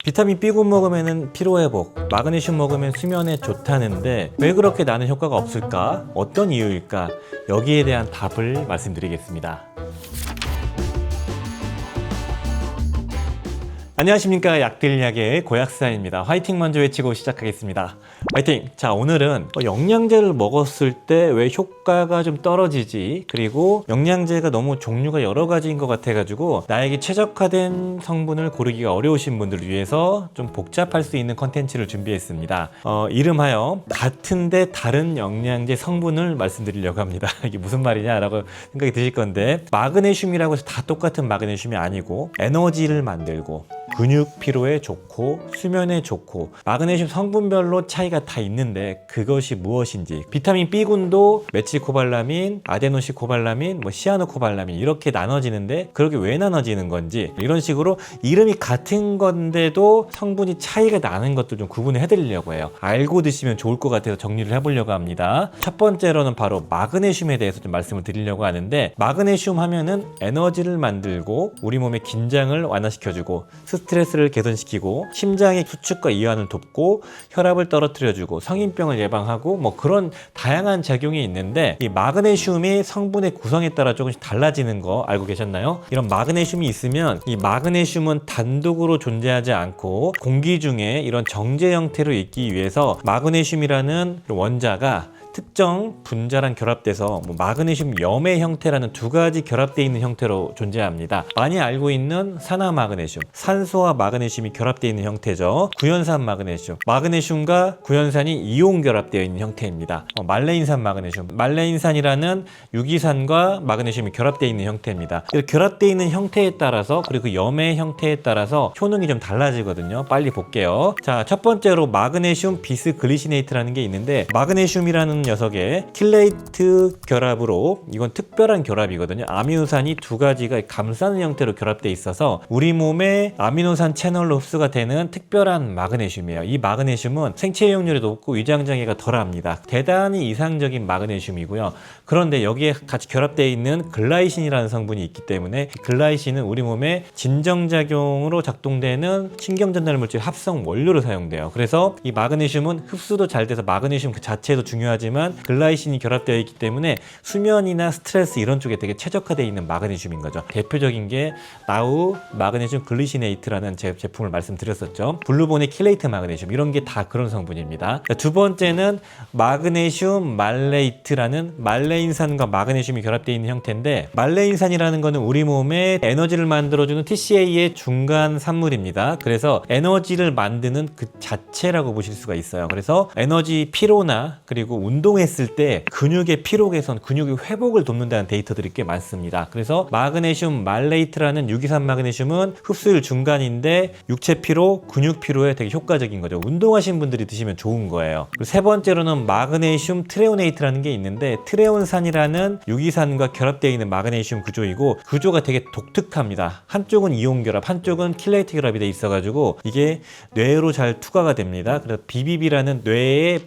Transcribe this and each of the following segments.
비타민 B군 먹으면 피로회복, 마그네슘 먹으면 수면에 좋다는데 왜 그렇게 나는 효과가 없을까? 어떤 이유일까? 여기에 대한 답을 말씀드리겠습니다. 안녕하십니까. 약들약의 고약사입니다. 화이팅 먼저 외치고 시작하겠습니다. 화이팅! 자, 오늘은 영양제를 먹었을 때 왜 효과가 좀 떨어지지, 그리고 영양제가 너무 종류가 여러 가지인 것 같아가지고 나에게 최적화된 성분을 고르기가 어려우신 분들을 위해서 좀 복잡할 수 있는 컨텐츠를 준비했습니다. 이름하여 같은데 다른 영양제 성분을 말씀드리려고 합니다. 이게 무슨 말이냐라고 생각이 드실 건데, 마그네슘이라고 해서 다 똑같은 마그네슘이 아니고 에너지를 만들고 근육 피로에 좋고 수면에 좋고 마그네슘 성분별로 차이가 다 있는데 그것이 무엇인지, 비타민 B군도 메틸코발라민, 아데노신코발라민, 시아노코발라민 이렇게 나눠지는데 그렇게 왜 나눠지는 건지, 이런 식으로 이름이 같은 건데도 성분이 차이가 나는 것들 좀 구분을 해드리려고 해요. 알고 드시면 좋을 것 같아서 정리를 해보려고 합니다. 첫 번째로는 바로 마그네슘에 대해서 좀 말씀을 드리려고 하는데, 마그네슘 하면은 에너지를 만들고 우리 몸의 긴장을 완화시켜주고 스트레스를 개선시키고 심장의 수축과 이완을 돕고 혈압을 떨어뜨려주고 성인병을 예방하고 그런 다양한 작용이 있는데, 이 마그네슘이 성분의 구성에 따라 조금씩 달라지는 거 알고 계셨나요? 이런 마그네슘이 있으면 이 마그네슘은 단독으로 존재하지 않고 공기 중에 이런 정제 형태로 있기 위해서 마그네슘이라는 원자가 특정 분자랑 결합돼서 마그네슘 염의 형태라는 두 가지 결합되어 있는 형태로 존재합니다. 많이 알고 있는 산화마그네슘, 산소와 마그네슘이 결합되어 있는 형태죠. 구연산 마그네슘, 마그네슘과 구연산이 이온 결합되어 있는 형태입니다. 말레인산 마그네슘, 말레인산이라는 유기산과 마그네슘이 결합되어 있는 형태입니다. 결합되어 있는 형태에 따라서, 그리고 그 염의 형태에 따라서 효능이 좀 달라지거든요. 빨리 볼게요. 자, 첫 번째로 마그네슘 비스글리시네이트라는 게 있는데, 마그네슘이라는 녀석의 킬레이트 결합으로, 이건 특별한 결합이거든요. 아미노산이 두 가지가 감싸는 형태로 결합되어 있어서 우리 몸의 아미노산 채널로 흡수가 되는 특별한 마그네슘이에요. 이 마그네슘은 생체 이용률이 높고 위장장애가 덜합니다. 대단히 이상적인 마그네슘이고요. 그런데 여기에 같이 결합되어 있는 글라이신이라는 성분이 있기 때문에, 글라이신은 우리 몸의 진정작용으로 작동되는 신경전달 물질 합성 원료로 사용돼요. 그래서 이 마그네슘은 흡수도 잘 돼서 마그네슘 그 자체도 중요하지만 글라이신이 결합되어 있기 때문에 수면이나 스트레스 이런 쪽에 되게 최적화되어 있는 마그네슘인 거죠. 대표적인 게 나우 마그네슘 글리시네이트라는 제품을 말씀드렸었죠. 블루본의 킬레이트 마그네슘, 이런 게 다 그런 성분입니다. 두 번째는 마그네슘 말레이트라는 말레인산과 마그네슘이 결합되어 있는 형태인데, 말레인산이라는 거는 우리 몸에 에너지를 만들어주는 TCA의 중간 산물입니다. 그래서 에너지를 만드는 그 자체라고 보실 수가 있어요. 그래서 에너지 피로나 그리고 운동했을 때 근육의 피로 개선, 근육의 회복을 돕는다는 데이터들이 꽤 많습니다. 그래서 마그네슘 말레이트라는 유기산 마그네슘은 흡수율 중간인데 육체 피로, 근육 피로에 되게 효과적인 거죠. 운동하신 분들이 드시면 좋은 거예요. 그리고 세 번째로는 마그네슘 트레오네이트라는 게 있는데, 트레온산이라는 유기산과 결합되어 있는 마그네슘 구조이고, 구조가 되게 독특합니다. 한쪽은 이온 결합, 한쪽은 킬레이트 결합이 돼 있어가지고 이게 뇌로 잘 투과가 됩니다. 그래서 BBB라는 뇌의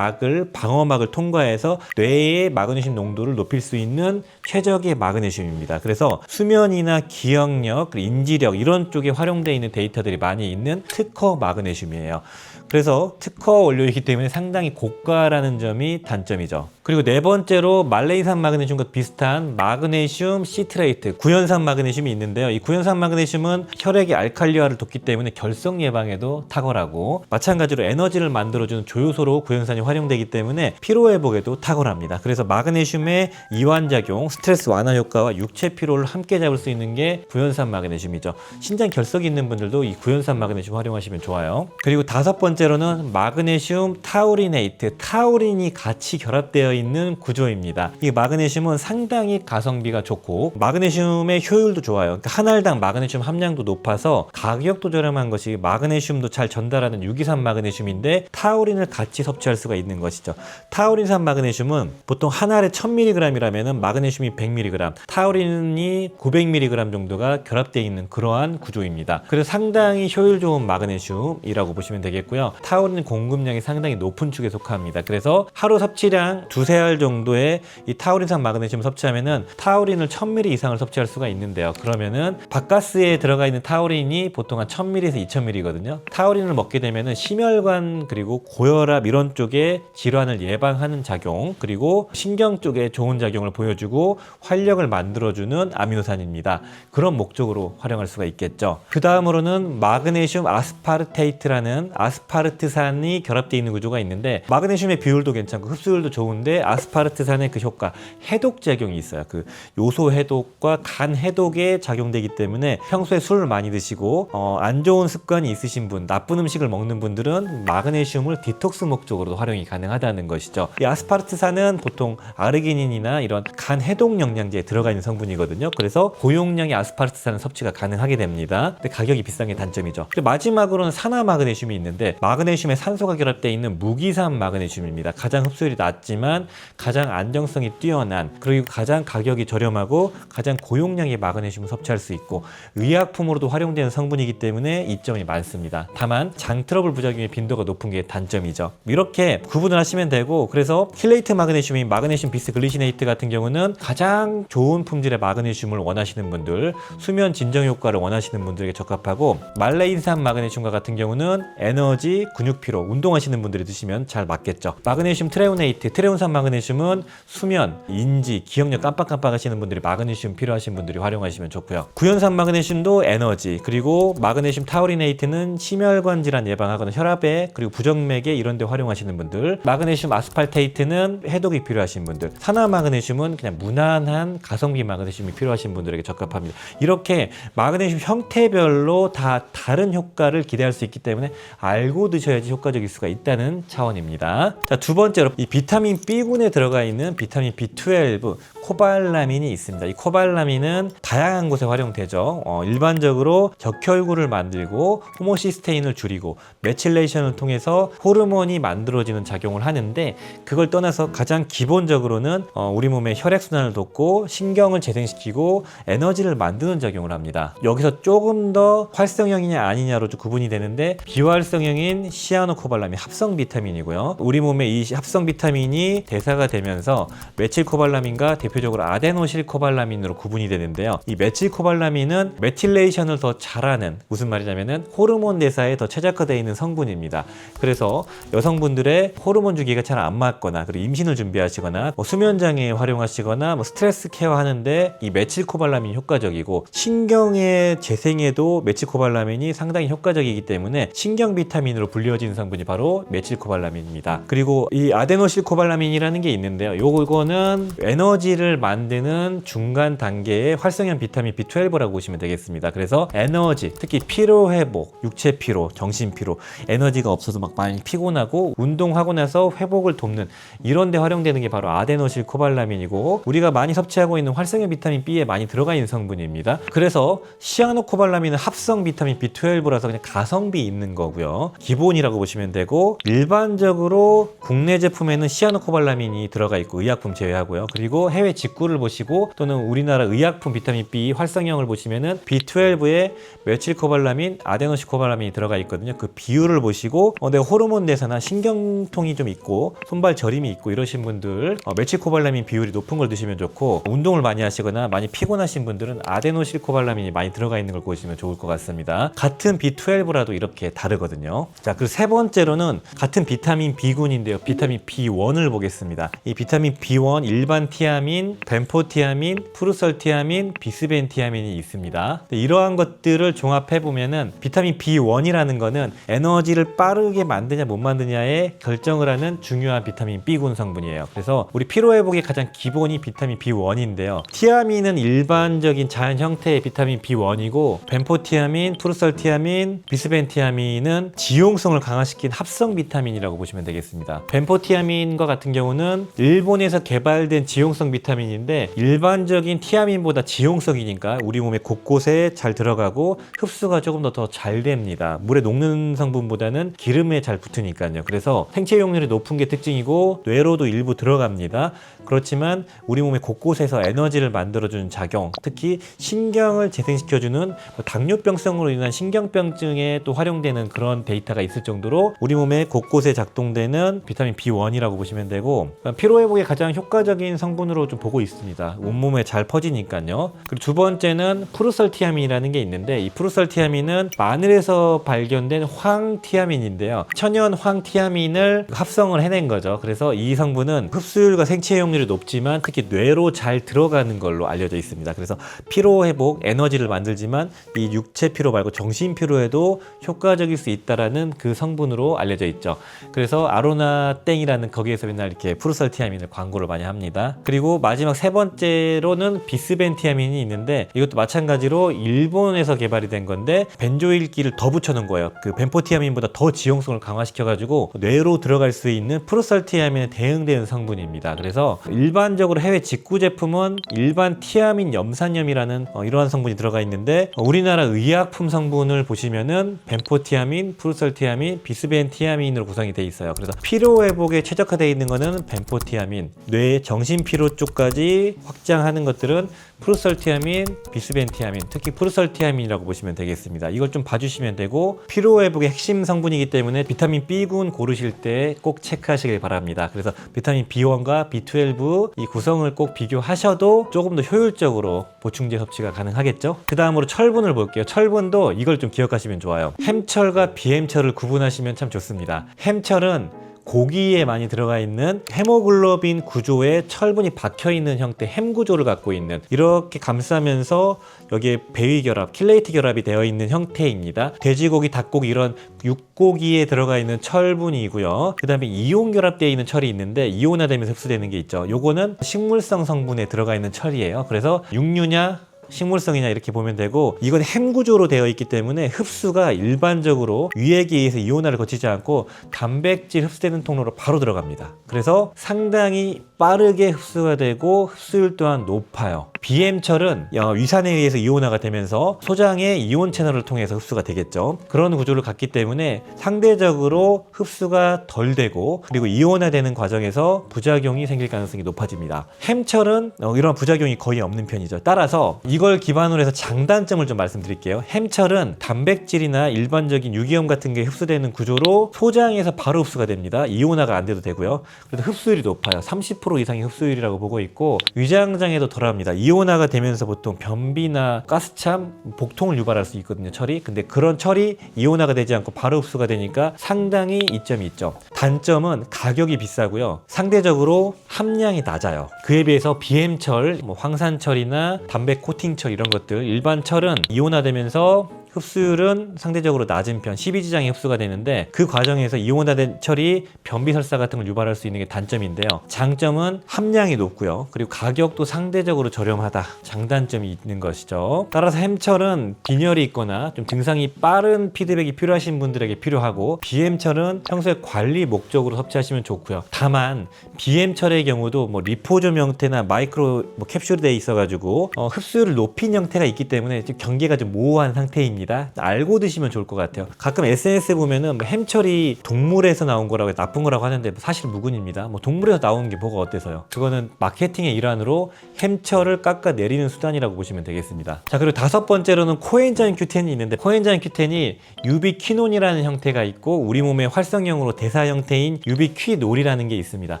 방어막을 통과해서 뇌의 마그네슘 농도를 높일 수 있는 최적의 마그네슘입니다. 그래서 수면이나 기억력, 인지력 이런 쪽에 활용되어 있는 데이터들이 많이 있는 특허 마그네슘이에요. 그래서 특허 원료이기 때문에 상당히 고가라는 점이 단점이죠. 그리고 네 번째로 말레이산 마그네슘과 비슷한 마그네슘 시트레이트, 구연산 마그네슘이 있는데요. 이 구연산 마그네슘은 혈액의 알칼리화를 돕기 때문에 결석 예방에도 탁월하고, 마찬가지로 에너지를 만들어주는 조효소로 구연산이 활용되기 때문에 피로회복에도 탁월합니다. 그래서 마그네슘의 이완작용, 스트레스 완화 효과와 육체 피로를 함께 잡을 수 있는 게 구연산 마그네슘이죠. 신장 결석이 있는 분들도 이 구연산 마그네슘 활용하시면 좋아요. 그리고 다섯 번째로는 마그네슘 타우리네이트, 타우린이 같이 결합되어 있는 구조입니다. 이 마그네슘은 상당히 가성비가 좋고 마그네슘의 효율도 좋아요. 그러니까 한 알당 마그네슘 함량도 높아서 가격도 저렴한 것이 마그네슘도 잘 전달하는 유기산 마그네슘인데, 타우린을 같이 섭취할 수가 있는 것이죠. 타우린산 마그네슘은 보통 한 알에 1000mg이라면 마그네슘이 100mg, 타우린이 900mg 정도가 결합되어 있는 그러한 구조입니다. 그래서 상당히 효율 좋은 마그네슘이라고 보시면 되겠고요. 타우린 공급량이 상당히 높은 축에 속합니다. 그래서 하루 섭취량 두세 알 정도의 이 타우린산 마그네슘 섭취하면은 타우린을 1000mg 이상을 섭취할 수가 있는데요. 그러면은 바카스에 들어가 있는 타우린이 보통 한 1000mg에서 2000mg거든요. 타우린을 먹게 되면은 심혈관 그리고 고혈압 이런 쪽에 질환을 예방하는 작용, 그리고 신경 쪽에 좋은 작용을 보여주고 활력을 만들어주는 아미노산입니다. 그런 목적으로 활용할 수가 있겠죠. 그 다음으로는 마그네슘 아스파르테이트라는 아스파르트산이 결합되어 있는 구조가 있는데, 마그네슘의 비율도 괜찮고 흡수율도 좋은데 아스파르트산의 그 효과, 해독 작용이 있어요. 그 요소 해독과 간 해독에 작용되기 때문에 평소에 술을 많이 드시고 안 좋은 습관이 있으신 분, 나쁜 음식을 먹는 분들은 마그네슘을 디톡스 목적으로도 활용이 가능하다는 것이죠. 이 아스파르트산은 보통 아르기닌이나 이런 간 해독 영양제에 들어가 있는 성분이거든요. 그래서 고용량의 아스파르트산 섭취가 가능하게 됩니다. 근데 가격이 비싼 게 단점이죠. 마지막으로는 산화 마그네슘이 있는데, 마그네슘에 산소가 결합되어 있는 무기산 마그네슘입니다. 가장 흡수율이 낮지만 가장 안정성이 뛰어난, 그리고 가장 가격이 저렴하고 가장 고용량의 마그네슘을 섭취할 수 있고 의약품으로도 활용되는 성분이기 때문에 이점이 많습니다. 다만 장 트러블 부작용의 빈도가 높은 게 단점이죠. 이렇게 구분을 하시면 되고, 그래서 킬레이트 마그네슘인 마그네슘 비스글리시네이트 같은 경우는 가장 좋은 품질의 마그네슘을 원하시는 분들, 수면 진정 효과를 원하시는 분들에게 적합하고, 말레인산 마그네슘과 같은 경우는 에너지, 근육 피로, 운동하시는 분들이 드시면 잘 맞겠죠. 마그네슘 트레오네이트, 트레온산 마그네슘은 수면, 인지, 기억력 깜빡깜빡 하시는 분들이 마그네슘 필요하신 분들이 활용하시면 좋고요. 구연산 마그네슘도 에너지, 그리고 마그네슘 타우리네이트는 심혈관 질환 예방하거나 혈압에, 그리고 부정맥에 이런 데 활용하시는 분들, 마그네슘 아스팔테이트는 해독이 필요하신 분들, 산화 마그네슘은 그냥 무난한 가성비 마그네슘이 필요하신 분들에게 적합합니다. 이렇게 마그네슘 형태별로 다 다른 효과를 기대할 수 있기 때문에 알고 드셔야지 효과적일 수가 있다는 차원입니다. 자, 두 번째로 이 비타민 B군에 들어가 있는 비타민 B12, 코발라민이 있습니다. 이 코발라민은 다양한 곳에 활용되죠. 일반적으로 적혈구를 만들고 호모시스테인을 줄이고 메칠레이션을 통해서 호르몬이 만들어지는 작용을 하는데, 그걸 떠나서 가장 기본적으로는 우리 몸의 혈액순환을 돕고 신경을 재생시키고 에너지를 만드는 작용을 합니다. 여기서 조금 더 활성형이냐 아니냐로 좀 구분이 되는데, 비활성형인 시아노코발라민 합성 비타민이고요. 우리 몸의 이 합성 비타민이 대사가 되면서 메칠코발라민과 대표적으로 아데노실코발라민으로 구분이 되는데요. 이 메칠코발라민은 메틸레이션을 더 잘하는, 무슨 말이냐면은 호르몬 대사에 더 최적화되어 있는 성분입니다. 그래서 여성분들의 호르몬 주기가 잘 안 맞거나, 그리고 임신을 준비하시거나, 수면 장애에 활용하시거나, 스트레스 케어 하는데 이 메칠코발라민이 효과적이고, 신경의 재생에도 메칠코발라민이 상당히 효과적이기 때문에 신경 비타민으로 불리워지는 성분이 바로 메칠코발라민입니다. 그리고 이 아데노실코발라민이라는 게 있는데요. 요거는 에너지를 만드는 중간 단계의 활성형 비타민 B12라고 보시면 되겠습니다. 그래서 에너지, 특히 피로 회복, 육체 피로, 정신 피로, 에너지가 없어서 막 많이 피곤하고 운동하고 나서 회복을 돕는 이런 데 활용되는 게 바로 아데노실코발라민이고, 우리가 많이 섭취하고 있는 활성형 비타민 B에 많이 들어가 있는 성분입니다. 그래서 시아노코발라민은 합성 비타민 B12라서 그냥 가성비 있는 거고요. 기본이라고 보시면 되고, 일반적으로 국내 제품에는 시아노코발라민이 들어가 있고 의약품 제외하고요. 그리고 해외 직구를 보시고 또는 우리나라 의약품 비타민 B 활성형을 보시면은 B12에 메칠코발라민, 아데노실코발라민이 들어가 있거든요. 그 비율을 보시고 내가 호르몬 대사나 신경통이 좀 있고 손발 저림이 있고 이러신 분들 메칠코발라민 비율이 높은 걸 드시면 좋고, 운동을 많이 하시거나 많이 피곤하신 분들은 아데노실코발라민이 많이 들어가 있는 걸 보시면 좋을 것 같습니다. 같은 B12라도 이렇게 다르거든요. 자, 그리고 세 번째로는 같은 비타민 B군인데요. 비타민 B1을 보겠습니다. 이 비타민 B1 일반 티아민, 벤포티아민, 프루설티아민, 비스벤티아민이 있습니다. 이러한 것들을 종합해 보면은 비타민 B1이라는 거는 에너지를 빠르게 만드냐 못 만드냐에 결정을 하는 중요한 비타민 B군 성분이에요. 그래서 우리 피로 회복의 가장 기본이 비타민 B1인데요. 티아민은 일반적인 자연 형태의 비타민 B1이고, 벤포티아민, 프루설티아민, 비스벤티아민은 지용성을 강화시킨 합성 비타민이라고 보시면 되겠습니다. 벤포티아민과 같은 경우는 일본에서 개발된 지용성 비타민인데, 일반적인 티아민보다 지용성이니까 우리 몸의 곳곳에 잘 들어가고 흡수가 조금 더 잘 됩니다. 물에 녹는 성분보다는 기름에 잘 붙으니까요. 그래서 생체 용률이 높은 게 특징이고 뇌로도 일부 들어갑니다. 그렇지만 우리 몸의 곳곳에서 에너지를 만들어주는 작용, 특히 신경을 재생시켜주는 당뇨병성으로 인한 신경병증에 또 활용되는 그런 데이터가 있을 정도로 우리 몸의 곳곳에 작동되는 비타민 B1이라고 보시면 되고, 성분이고 피로 회복에 가장 효과적인 성분으로 좀 보고 있습니다. 온몸에 잘 퍼지니까요. 그리고 두 번째는 프루설티아민이라는 게 있는데, 이 프루설티아민은 마늘에서 발견된 황티아민인데요. 천연 황티아민을 합성을 해낸 거죠. 그래서 이 성분은 흡수율과 생체 이용률이 높지만 특히 뇌로 잘 들어가는 걸로 알려져 있습니다. 그래서 피로 회복, 에너지를 만들지만 이 육체 피로 말고 정신 피로에도 효과적일 수 있다라는 그 성분으로 알려져 있죠. 그래서 아로나 땡이라는 거기에서 맨날 이렇게 프루설티아민을 광고를 많이 합니다. 그리고 마지막 세 번째로는 비스벤티아민이 있는데, 이것도 마찬가지로 일본에서 개발이 된 건데 벤조일기를 더 붙여놓은 거예요. 그 벤포티아민보다 더 지용성을 강화시켜가지고 뇌로 들어갈 수 있는 프루설티아민에 대응되는 성분입니다. 그래서 일반적으로 해외 직구 제품은 일반 티아민 염산염이라는 이러한 성분이 들어가 있는데, 우리나라 의약품 성분을 보시면은 벤포티아민, 프루설티아민, 비스벤티아민으로 구성이 돼 있어요. 그래서 피로 회복에 최적화되어 있는 거는 벤포티아민, 뇌 정신 피로 쪽까지 확장하는 것들은 프루설티아민, 비스벤티아민, 특히 프루설티아민이라고 보시면 되겠습니다. 이걸 좀 봐주시면 되고, 피로 회복의 핵심 성분이기 때문에 비타민 B군 고르실 때 꼭 체크하시길 바랍니다. 그래서 비타민 B1과 B12 이 구성을 꼭 비교하셔도 조금 더 효율적으로 보충제 섭취가 가능하겠죠. 그 다음으로 철분을 볼게요. 철분도 이걸 좀 기억하시면 좋아요. 햄철과 비햄철을 구분하시면 참 좋습니다. 햄철은 고기에 많이 들어가 있는 헤모글로빈 구조에 철분이 박혀 있는 형태 햄 구조를 갖고 있는, 이렇게 감싸면서 여기에 배위 결합, 킬레이트 결합이 되어 있는 형태입니다. 돼지고기, 닭고기 이런 육고기에 들어가 있는 철분이고요. 그 다음에 이온 결합되어 있는 철이 있는데 이온화되면서 흡수되는 게 있죠. 요거는 식물성 성분에 들어가 있는 철이에요. 그래서 육류냐 식물성이냐 이렇게 보면 되고, 이건 햄 구조로 되어 있기 때문에 흡수가 일반적으로 위액에 의해서 이온화를 거치지 않고 단백질 흡수되는 통로로 바로 들어갑니다. 그래서 상당히 빠르게 흡수가 되고 흡수율 또한 높아요. 비햄철은 위산에 의해서 이온화가 되면서 소장의 이온 채널을 통해서 흡수가 되겠죠. 그런 구조를 갖기 때문에 상대적으로 흡수가 덜 되고, 그리고 이온화되는 과정에서 부작용이 생길 가능성이 높아집니다. 햄철은 이런 부작용이 거의 없는 편이죠. 따라서 이걸 기반으로 해서 장단점을 좀 말씀드릴게요. 햄철은 단백질이나 일반적인 유기염 같은 게 흡수되는 구조로 소장에서 바로 흡수가 됩니다. 이온화가 안 돼도 되고요. 그래서 흡수율이 높아요. 30% 이상의 흡수율이라고 보고 있고, 위장장애도 덜합니다. 이온화가 되면서 보통 변비나 가스참, 복통을 유발할 수 있거든요, 철이. 근데 그런 철이 이온화가 되지 않고 바로 흡수가 되니까 상당히 이점이 있죠. 단점은 가격이 비싸고요. 상대적으로 함량이 낮아요. 그에 비해서 비햄철, 황산철이나 담배 코팅철 이런 것들, 일반 철은 이온화되면서 흡수율은 상대적으로 낮은 편, 12지장이 흡수가 되는데, 그 과정에서 이온화된 철이 변비 설사 같은 걸 유발할 수 있는 게 단점인데요. 장점은 함량이 높고요. 그리고 가격도 상대적으로 저렴하다. 장단점이 있는 것이죠. 따라서 햄철은 빈혈이 있거나 좀 증상이 빠른 피드백이 필요하신 분들에게 필요하고, 비햄철은 평소에 관리 목적으로 섭취하시면 좋고요. 다만 비햄철의 경우도 리포좀 형태나 마이크로 캡슐에 돼 있어가지고 흡수율을 높인 형태가 있기 때문에 좀 경계가 좀 모호한 상태입니다. 알고 드시면 좋을 것 같아요. 가끔 SNS 보면은 햄철이 동물에서 나온 거라고 나쁜 거라고 하는데 사실 무근입니다. 동물에서 나오는 게 뭐가 어때서요? 그거는 마케팅의 일환으로 햄철을 깎아내리는 수단이라고 보시면 되겠습니다. 자, 그리고 다섯 번째로는 코엔자임 Q10이 있는데, 코엔자임 Q10이 유비퀴논이라는 형태가 있고, 우리 몸의 활성형으로 대사 형태인 유비퀴놀이라는 게 있습니다.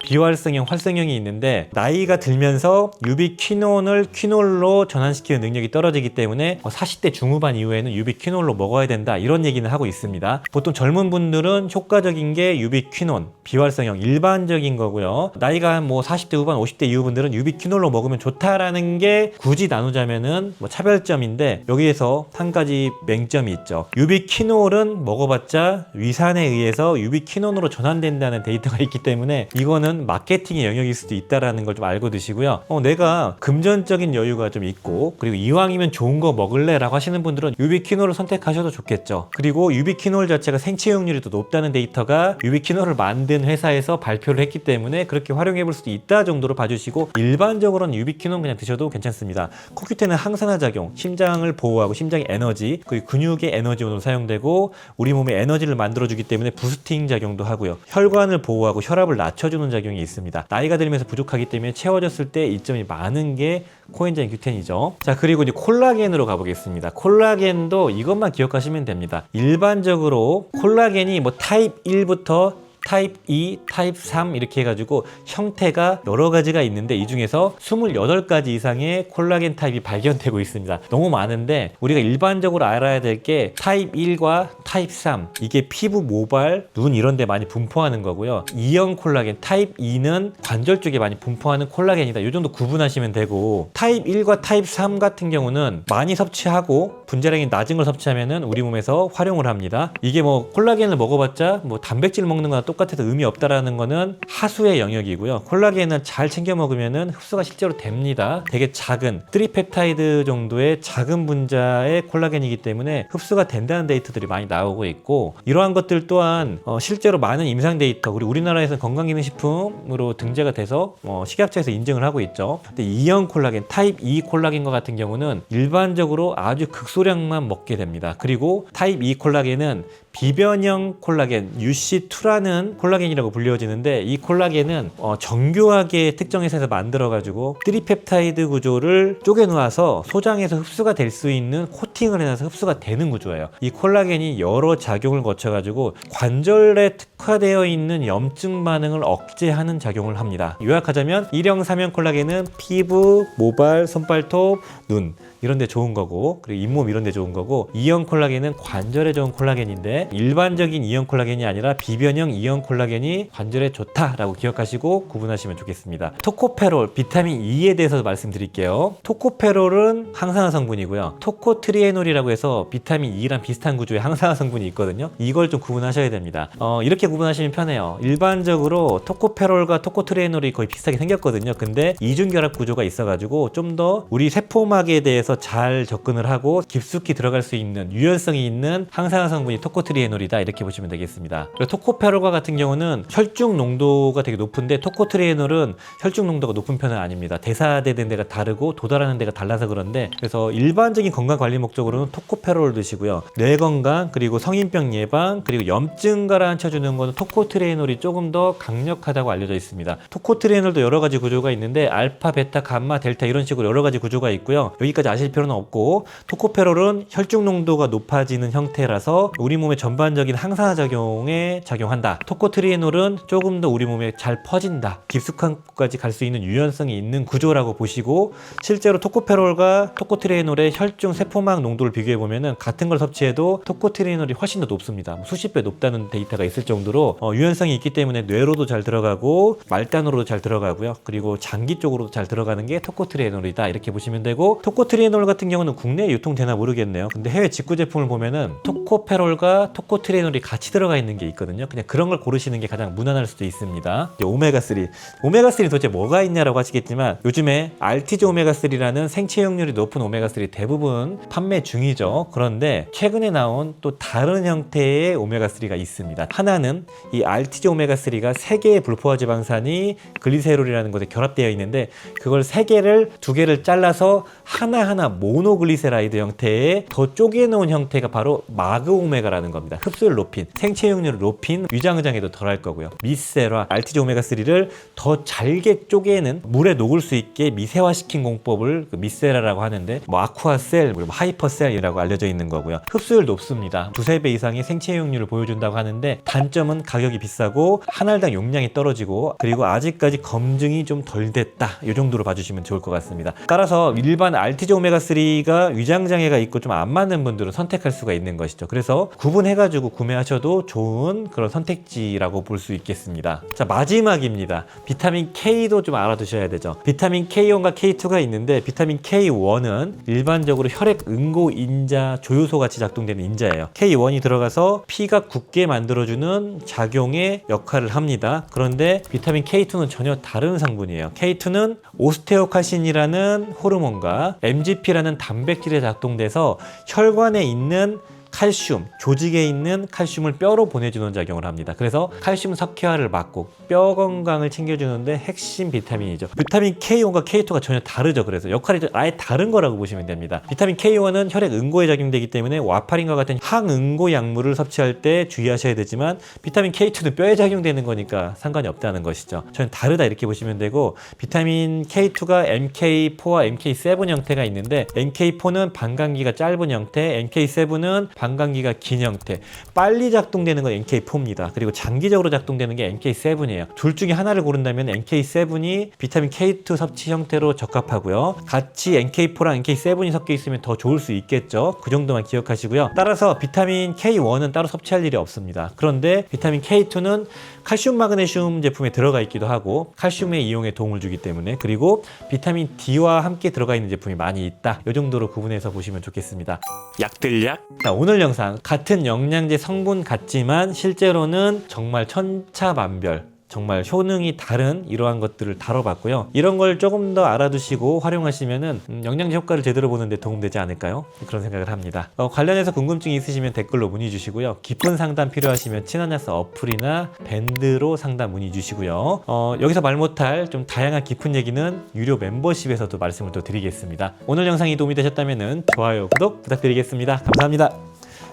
비활성형, 활성형이 있는데, 나이가 들면서 유비퀴논을 퀴놀로 전환시키는 능력이 떨어지기 때문에 40대 중후반 이후에는 유비퀴놀로 먹어야 된다, 이런 얘기는 하고 있습니다. 보통 젊은 분들은 효과적인 게 유비퀴논, 비활성형 일반적인 거고요. 나이가 40대 후반, 50대 이후 분들은 유비퀴놀로 먹으면 좋다라는 게 굳이 나누자면은 차별점인데, 여기에서 한 가지 맹점이 있죠. 유비퀴놀은 먹어봤자 위산에 의해서 유비퀴논으로 전환된다는 데이터가 있기 때문에 이거는 마케팅의 영역일 수도 있다라는 걸 좀 알고 드시고요. 내가 금전적인 여유가 좀 있고, 그리고 이왕이면 좋은 거 먹을래 라고 하시는 분들은 유비퀴놀을 선택하셔도 좋겠죠. 그리고 유비퀴놀 자체가 생체용률이 더 높다는 데이터가 유비퀴놀을 만든 회사에서 발표를 했기 때문에 그렇게 활용해 볼 수도 있다 정도로 봐주시고, 일반적으로는 유비퀴놀 그냥 드셔도 괜찮습니다. 코큐텐은 항산화 작용, 심장을 보호하고 심장의 에너지, 그리고 근육의 에너지원으로 사용되고, 우리 몸에 에너지를 만들어주기 때문에 부스팅 작용도 하고요. 혈관을 보호하고 혈압을 낮춰주는 작용이 있습니다. 나이가 들면서 부족하기 때문에 채워졌을 때 이점이 많은 게 코엔자임 Q10이죠. 자, 그리고 이제 콜라겐으로 가보겠습니다. 콜라겐도 이것만 기억하시면 됩니다. 일반적으로 콜라겐이 타입 1부터 타입 2, 타입 3 이렇게 해가지고 형태가 여러 가지가 있는데 이 중에서 28가지 이상의 콜라겐 타입이 발견되고 있습니다. 너무 많은데 우리가 일반적으로 알아야 될 게 타입 1과 타입 3 이게 피부, 모발, 눈 이런 데 많이 분포하는 거고요. E형 콜라겐 타입 2는 관절 쪽에 많이 분포하는 콜라겐이다. 이 정도 구분하시면 되고 타입 1과 타입 3 같은 경우는 많이 섭취하고 분자량이 낮은 걸 섭취하면은 우리 몸에서 활용을 합니다. 이게 뭐 콜라겐을 먹어봤자 뭐 단백질 먹는 거나 똑같아서 의미 없다라는 거는 하수의 영역이고요. 콜라겐은 잘 챙겨 먹으면은 흡수가 실제로 됩니다. 되게 작은 트리펩타이드 정도의 작은 분자의 콜라겐이기 때문에 흡수가 된다는 데이터들이 많이 나오고 있고 이러한 것들 또한 실제로 많은 임상 데이터 우리나라에서 건강기능식품으로 등재가 돼서 식약처에서 인증을 하고 있죠. 근데 E형 콜라겐, 타입 2 콜라겐과 같은 경우는 일반적으로 아주 극소량만 먹게 됩니다. 그리고 타입 2 콜라겐은 비변형 콜라겐 UC2라는 콜라겐이라고 불려지는데 이 콜라겐은 정교하게 특정해서 만들어가지고 트리펩타이드 구조를 쪼개 놓아서 소장해서 흡수가 될 수 있는 코팅을 해놔서 흡수가 되는 구조예요. 이 콜라겐이 여러 작용을 거쳐가지고 관절에 특화되어 있는 염증 반응을 억제하는 작용을 합니다. 요약하자면 1형, 3형 콜라겐은 피부, 모발, 손발톱, 눈 이런 데 좋은 거고 그리고 잇몸 이런 데 좋은 거고 2형 콜라겐은 관절에 좋은 콜라겐인데 일반적인 2형 콜라겐이 아니라 비변형 2형 콜라겐이 관절에 좋다라고 기억하시고 구분하시면 좋겠습니다. 토코페롤, 비타민 E에 대해서 말씀드릴게요. 토코페롤은 항산화 성분이고요. 토코트리에놀이라고 해서 비타민 E랑 비슷한 구조의 항산화 성분이 있거든요. 이걸 좀 구분하셔야 됩니다. 이렇게 구분하시면 편해요. 일반적으로 토코페롤과 토코트리에놀이 거의 비슷하게 생겼거든요. 근데 이중결합 구조가 있어가지고 좀 더 우리 세포막에 대해서 잘 접근을 하고 깊숙이 들어갈 수 있는 유연성이 있는 항산화 성분이 토코트리에놀이다 이렇게 보시면 되겠습니다. 그리고 토코페롤과 같은 경우는 혈중 농도가 되게 높은데 토코트리에놀은 혈중 농도가 높은 편은 아닙니다. 대사되는 데가 다르고 도달하는 데가 달라서 그런데 그래서 일반적인 건강 관리 목적으로는 토코페롤을 드시고요. 뇌 건강 그리고 성인병 예방 그리고 염증 가라앉혀주는 거는 토코트리에놀이 조금 더 강력하다고 알려져 있습니다. 토코트리에놀도 여러 가지 구조가 있는데 알파, 베타, 감마, 델타 이런 식으로 여러 가지 구조가 있고요. 여기까지 아실 필요는 없고 토코페롤은 혈중 농도가 높아지는 형태라서 우리 몸의 전반적인 항산화 작용에 작용한다. 토코트리에놀은 조금 더 우리 몸에 잘 퍼진다. 깊숙한 곳까지 갈 수 있는 유연성이 있는 구조라고 보시고 실제로 토코페롤과 토코트리에놀의 혈중 세포막 농도를 비교해 보면은 같은 걸 섭취해도 토코트리에놀이 훨씬 더 높습니다. 수십 배 높다는 데이터가 있을 정도로 유연성이 있기 때문에 뇌로도 잘 들어가고 말단으로도 잘 들어가고요. 그리고 장기 쪽으로도 잘 들어가는 게 토코트리에놀이다 이렇게 보시면 되고 토코트리에놀 같은 경우는 국내에 유통되나 모르겠네요. 근데 해외 직구 제품을 보면은 토코페롤과 토코트리에놀이 같이 들어가 있는 게 있거든요. 그냥 그런 걸 고르시는 게 가장 무난할 수도 있습니다. 오메가3 오메가3 도대체 뭐가 있냐라고 하시겠지만 요즘에 알티즈 오메가3라는 생체용률이 높은 오메가3 대부분 판매 중이죠. 그런데 최근에 나온 또 다른 형태의 오메가3가 있습니다. 하나는 이 알티즈 오메가3가 3개의 불포화 지방산이 글리세롤이라는 것에 결합되어 있는데 그걸 3개를 2개를 잘라서 하나하나 모노글리세라이드 형태의 더 쪼개놓은 형태가 바로 마그 오메가라는 겁니다. 흡수율 높인, 생체용률을 높인 위장의장에도 덜할 거고요. 미세라, 알티즈 오메가3를 더 잘게 쪼개는 물에 녹을 수 있게 미세화시킨 공법을 미세라라고 하는데 아쿠아셀, 하이퍼셀이라고 알려져 있는 거고요. 흡수율 높습니다. 2~3배 이상의 생체용률을 보여준다고 하는데 단점은 가격이 비싸고 한 알당 용량이 떨어지고 그리고 아직까지 검증이 좀 덜 됐다. 이 정도로 봐주시면 좋을 것 같습니다. 따라서 일반 알티즈 오메가3가 위장장애가 있고 좀 안 맞는 분들은 선택할 수가 있는 것이죠. 그래서 구분해가지고 구매하셔도 좋은 그런 선택지라고 볼 수 있겠습니다. 자, 마지막입니다. 비타민 K도 좀 알아두셔야 되죠. 비타민 K1과 K2가 있는데 비타민 K1은 일반적으로 혈액 응고 인자 조효소 같이 작동되는 인자예요. K1이 들어가서 피가 굳게 만들어주는 작용의 역할을 합니다. 그런데 비타민 K2는 전혀 다른 성분이에요. K2는 오스테오칼신이라는 호르몬과 MGP라는 단백질에 작동돼서 혈관에 있는 칼슘, 조직에 있는 칼슘을 뼈로 보내주는 작용을 합니다. 그래서 칼슘 석회화를 막고 뼈 건강을 챙겨주는데 핵심 비타민이죠. 비타민 K1과 K2가 전혀 다르죠. 그래서 역할이 아예 다른 거라고 보시면 됩니다. 비타민 K1은 혈액 응고에 작용되기 때문에 와파린과 같은 항응고 약물을 섭취할 때 주의하셔야 되지만 비타민 K2는 뼈에 작용되는 거니까 상관이 없다는 것이죠. 전혀 다르다 이렇게 보시면 되고 비타민 K2가 MK4와 MK7 형태가 있는데 MK4는 반감기가 짧은 형태, MK7은 반감기가 긴 형태, 빨리 작동되는 건 NK4입니다. 그리고 장기적으로 작동되는 게 NK7이에요. 둘 중에 하나를 고른다면 NK7이 비타민 K2 섭취 형태로 적합하고요. 같이 NK4랑 NK7이 섞여 있으면 더 좋을 수 있겠죠. 그 정도만 기억하시고요. 따라서 비타민 K1은 따로 섭취할 일이 없습니다. 그런데 비타민 K2는 칼슘 마그네슘 제품에 들어가 있기도 하고 칼슘의 이용에 도움을 주기 때문에, 그리고 비타민 D와 함께 들어가 있는 제품이 많이 있다. 이 정도로 구분해서 보시면 좋겠습니다. 약들약. 자, 오늘 영상 같은 영양제 성분 같지만 실제로는 정말 천차만별, 정말 효능이 다른 이러한 것들을 다뤄봤고요. 이런 걸 조금 더 알아두시고 활용하시면은 영양제 효과를 제대로 보는데 도움되지 않을까요? 그런 생각을 합니다. 관련해서 궁금증이 있으시면 댓글로 문의 주시고요. 깊은 상담 필요하시면 친환약사 어플이나 밴드로 상담 문의 주시고요. 여기서 말 못할 좀 다양한 깊은 얘기는 유료 멤버십에서도 말씀을 또 드리겠습니다. 오늘 영상이 도움이 되셨다면 좋아요, 구독 부탁드리겠습니다. 감사합니다.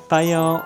빠이요.